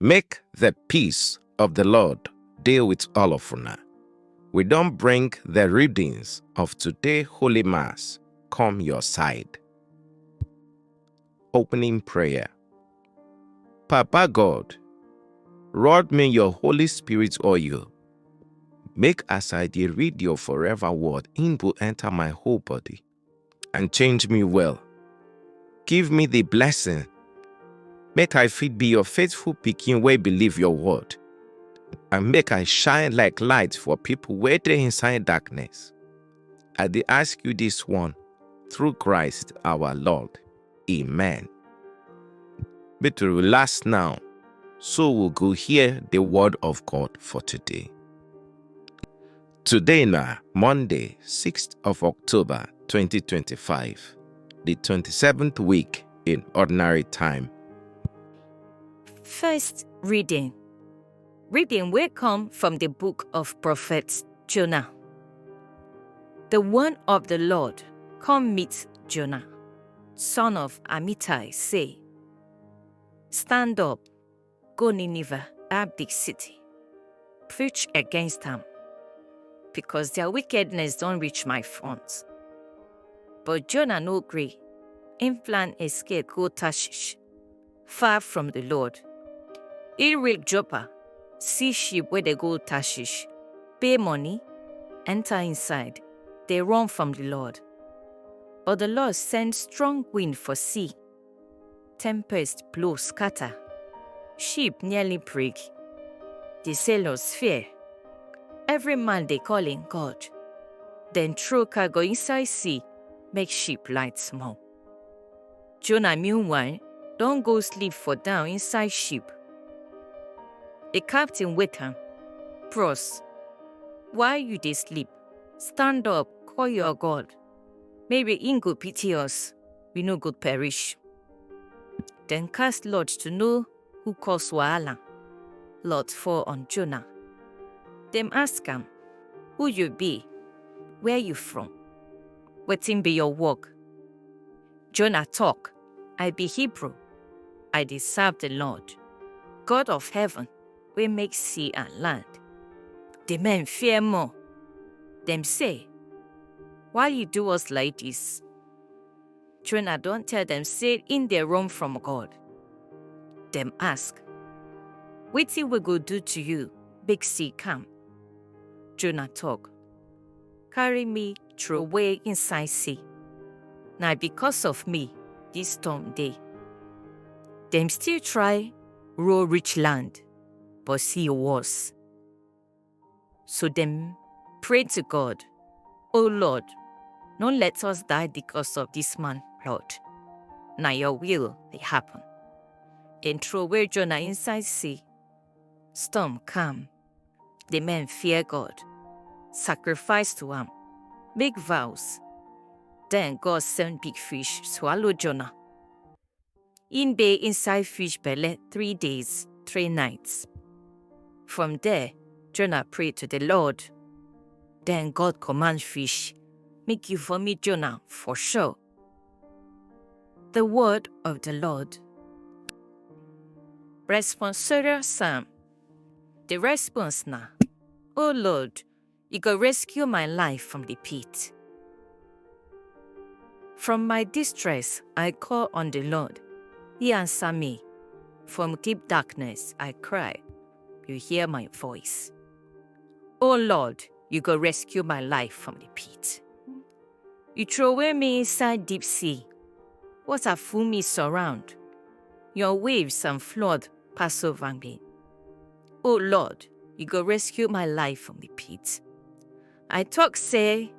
Make the peace of the Lord deal with all of una. We don't bring the readings of today Holy Mass come your side. Opening prayer. Papa God, rod me your Holy Spirit oil. Make as I dey read your forever word, in will enter my whole body and change me well. Give me the blessing. Make I fit be your faithful pikin wey believe your word. And make I shine like light for people wey dey inside darkness. I dey ask you this one through Christ our Lord. Amen. But to relax now, so we'll go hear the word of God for today. Today na Monday, 6th of October 2025, the 27th week in Ordinary Time. First reading. Reading will come from the book of prophet Jonah. The word of the Lord come meet Jonah, son of Amittai, say, Stand up, go Nineveh, that big city. Preach against them, because their wickedness don't reach my front. But Jonah no gree. Him plan escape go Tarshish, far from the Lord. He reach Joppa, see ship where they go Tarshish, pay money, enter inside. They run from the Lord. But the Lord sent strong wind for sea. Tempest blow scatter. Ship nearly break. The sailors fear. Every man they call in God. Then throw cargo inside sea, make ship light small. Jonah meanwhile don't go sleep for down inside ship. The captain wait am. Bros, why you dey sleep? Stand up, call your God. Maybe he go pity us, we no go perish. Then cast lot to know who cause wahala. Lot fall on Jonah. Them ask him, who you be? Where you from? Wetin be your work? Jonah talk, I be Hebrew. I dey serve the Lord, God of heaven, we make sea and land. The men fear more. Them say, why you do us like this? Jonah don't tell them say in their run from God. Them ask, Wetin we go do to you, big sea come? Jonah talk, carry me through away inside sea. Now because of me, this storm dey. Them still try row rich land, but sea worse. So them pray to God, O Lord, don't let us die because of this man, Lord. Now your will they happen. Then throw away Jonah inside sea. Storm calm. The men fear God. Sacrifice to him. Make vows. Then God sent big fish swallow Jonah. In bay inside fish belly 3 days, 3 nights. From there, Jonah prayed to the Lord. Then God command fish, make you vomit Jonah for sure. The word of the Lord. Responsorial Psalm. The response now, O Lord, you go rescue my life from the pit. From my distress, I call on the Lord. He answer me. From deep darkness, I cry. You hear my voice. O Lord, you go rescue my life from the pit. You throw away me inside deep sea. Water full me surround. Your waves and flood pass over me. O Lord, you go rescue my life from the pit. I talk say,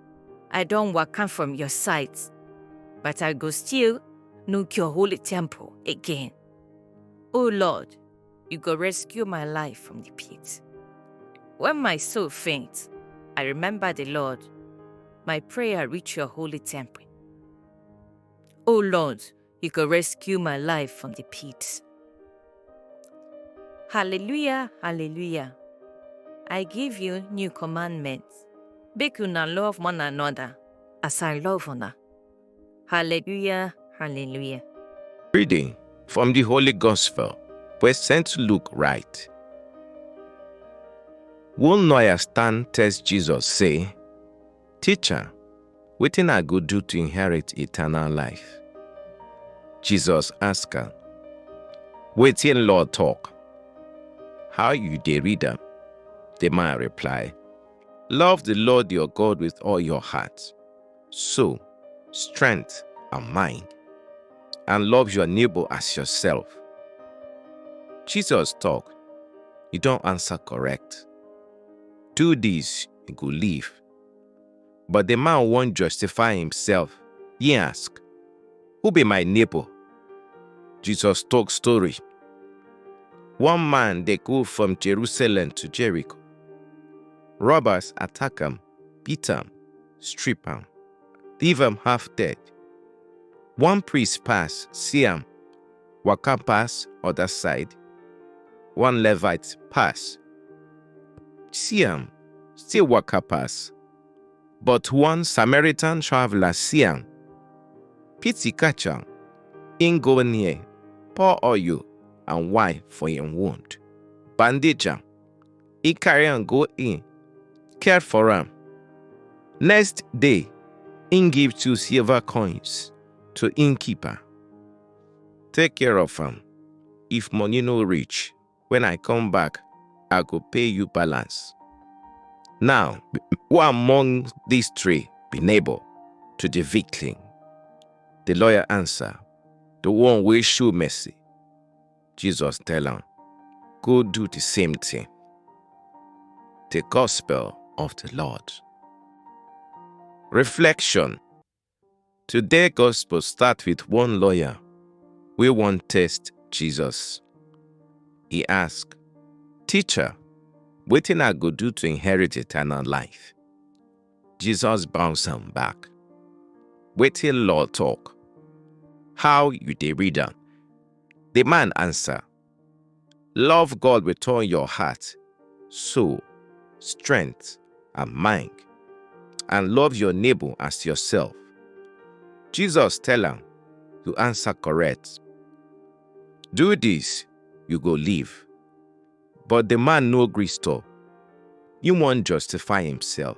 I don't waka from your sight, but I go still look your holy temple again. O Lord, you go rescue my life from the pit. When my soul faints, I remember the Lord. My prayer reach your holy temple. O Lord, you go rescue my life from the pit. Hallelujah, hallelujah. I give you new commandments. Make una love one another as I love una. Hallelujah, hallelujah. Reading from the Holy Gospel sent to look right. One lawyer stand test Jesus say, "Teacher, wetin I go do to inherit eternal life?" Jesus ask am, "Wetin law talk? How you dey read am?" The man reply, "Love the Lord your God with all your heart, soul, strength, and mind, and love your neighbor as yourself." Jesus talk, "You don't answer correct. Do this, you go live." But the man won't justify himself. He ask, "Who be my neighbor?" Jesus talk story. One man they go from Jerusalem to Jericho. Robbers attack him, beat him, strip him, leave him half dead. One priest pass, see him, waka pass other side. One Levite pass, see him, still waka pass. But one Samaritan traveler see him, pity catch him, in go near, pour oil and wine for him wound, bandage him, he carry him go in, care for him. Next day, he give 2 silver coins to innkeeper. "Take care of him. If money no reach, when I come back, I go pay you balance." Now, who among these 3 be neighbor to the victim? The lawyer answer, "The one wey show mercy." Jesus tell him, "Go do the same thing." The Gospel of the Lord. Reflection. Today's Gospel start with one lawyer wey wan test Jesus. He ask, "Teacher, wetin I go do to inherit eternal life?" Jesus bounce am back. "Wetin law talk? How you dey read am?" The man answer, "Love God with all your heart, soul, strength, and mind, and love your neighbor as yourself." Jesus tell am, "You answer correct. Do this, you go live." But the man no gree stop. He wan justify himself.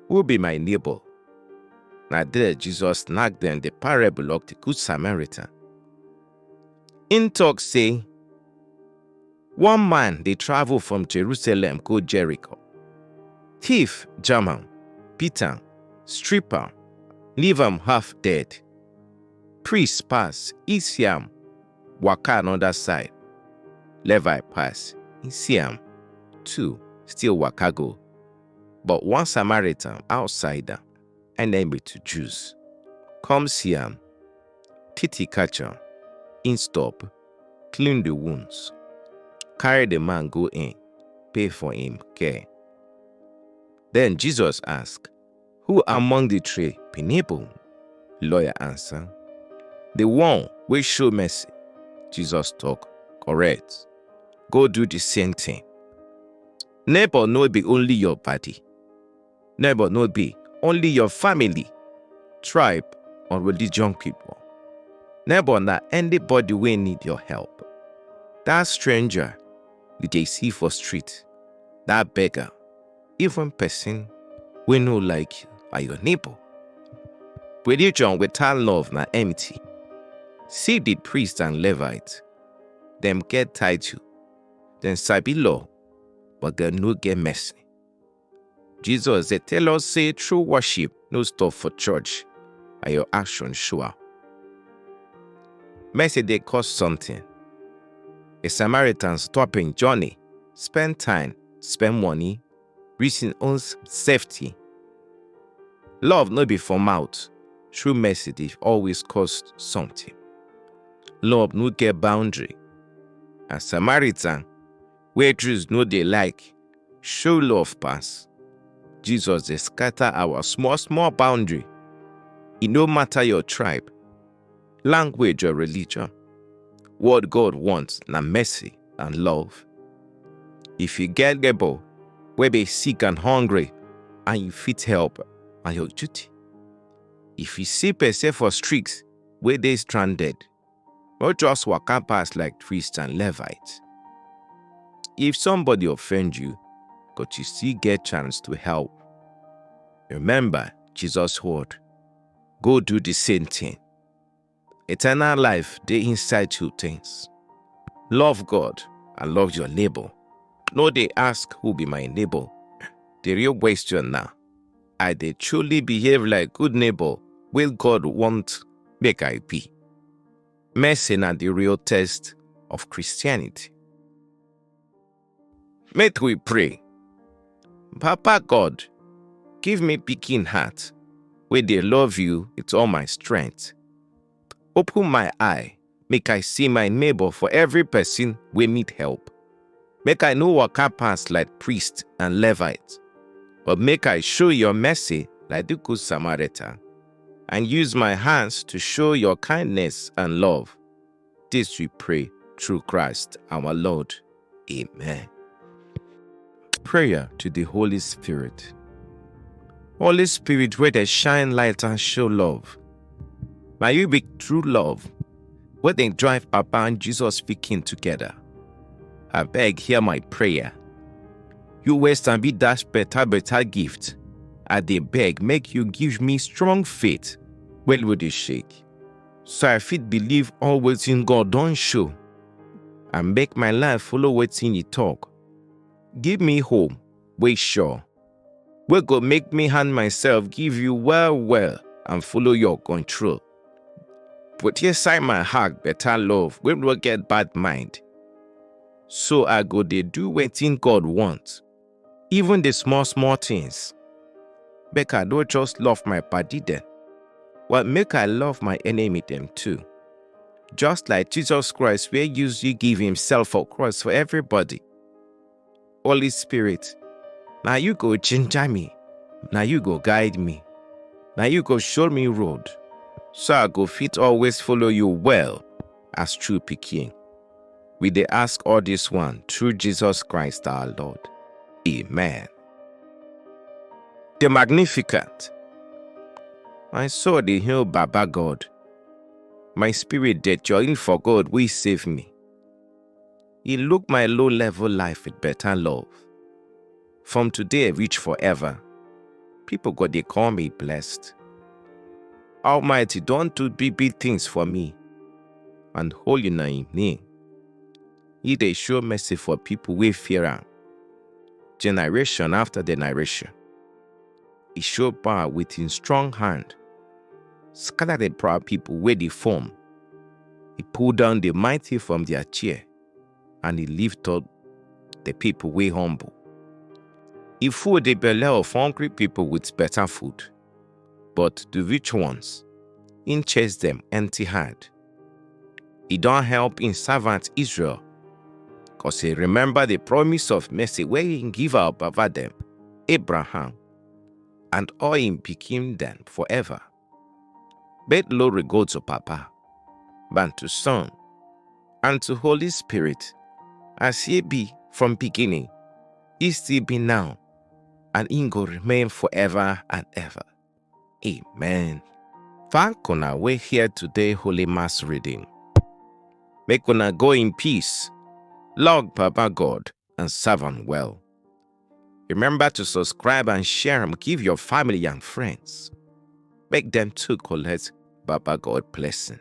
"Who be my neighbor?" Na there Jesus knack them the parable of the Good Samaritan. In talk say, one man they travel from Jerusalem go Jericho. Thief jam am, beat am, strip am, leave am half dead. Priest pass, he see am, waka another side. Levite pass, he see am, too, still waka go. But one Samaritan, outsider, enemy to Jews, come see am, pity catch am, in stop, clean the wounds, carry the man go in, pay for him care. Then Jesus ask, "Who among the 3 be neighbor?" Lawyer answer, "The one wey show mercy." Jesus talk, "Correct. Go do the same thing." Neighbor no be only your body. Neighbor no be only your family, tribe, or religion people. Neighbor na anybody wey need your help. That stranger you dey see for street, that beggar, even person wey no like you are your neighbor. Religion without love na empty. See the priest and Levite. Them get title, them sabi law, but them no get mercy. Jesus they tell us say true worship no stop for church, and your action show up. Mercy they cost something. A Samaritan stopping journey, spend time, spend money, reaching own safety. Love no be for mouth. True mercy dey always cost something. Love no get boundary. A Samaritan, where Jews no dey like, show love pass. Jesus dey scatter our small boundary. It no matter your tribe, language or religion. What God wants na mercy and love. If you get neighbor wey be sick and hungry, and you fit help, na your duty. If you see person for streets wey dey stranded, Not just waka pass like priest and Levite. If somebody offend you, but you still get chance to help, remember Jesus' word. Go do the same thing. Eternal life, they inside two things. Love God and love your neighbor. No, they ask who be my neighbor. The real question now, I they truly behave like good neighbor, will God want make I be? Mercy na the real test of Christianity. Make we pray. Papa God, give me Pidgin heart, where they love you with all my strength. Open my eye, make I see my neighbor for every person we need help. Make I know waka pass like priest and Levite, but make I show your mercy like the Good Samaritan, and use my hands to show your kindness and love. This we pray through Christ our Lord. Amen. Prayer to the Holy Spirit. Holy Spirit, where they shine light and show love. May you be true love, where they drive Papa and Jesus speaking together. I beg, hear my prayer. You waste and be that better gift. I dey beg, make you give me strong faith when we dey shake. So I fit believe all wetin God don show, and make my life follow wetin He talk. Give me hope, wey sure, wey go make me hand myself give you well, and follow your control. Put inside my heart better love, wey no get bad mind. So I go dey do wetin God want, even the small things. Make I don't just love my padi dem, but make I love my enemy them too. Just like Jesus Christ, where usually give Himself for cross for everybody. Holy Spirit, now you go ginger me, now you go guide me, now you go show me road, so I go fit always follow you well as true Pidgin. We dey ask all this one through Jesus Christ our Lord. Amen. The Magnificat. My soul dey hail Baba God. My spirit dey join for God will save me. He look my low-level life with better love. From today reach forever, people go dey call me blessed. Almighty don't do big things for me, and holy na Him name. He dey show mercy for people wey fear Am. Generation after generation, He show power with His strong hand. Scatter the proud people wey dey form. He pull down the mighty from their chair, and He lift up the people wey humble. He full the belly of hungry people with better food, but the rich ones, He chase them empty-handed. He don't help His servant Israel, cause He remember the promise of mercy where He give our Baba them, Abraham, and all Him Pidgin them forever. But glory go to Papa, and to Son, and to Holy Spirit, as He be from beginning, He still be now, and He go remain forever and ever. Amen. Thank una we hear today Holy Mass reading. Make una go in peace, love Papa God, and serve Him well. Remember to subscribe and share and give your family and friends. Make them too collect Papa God blessing.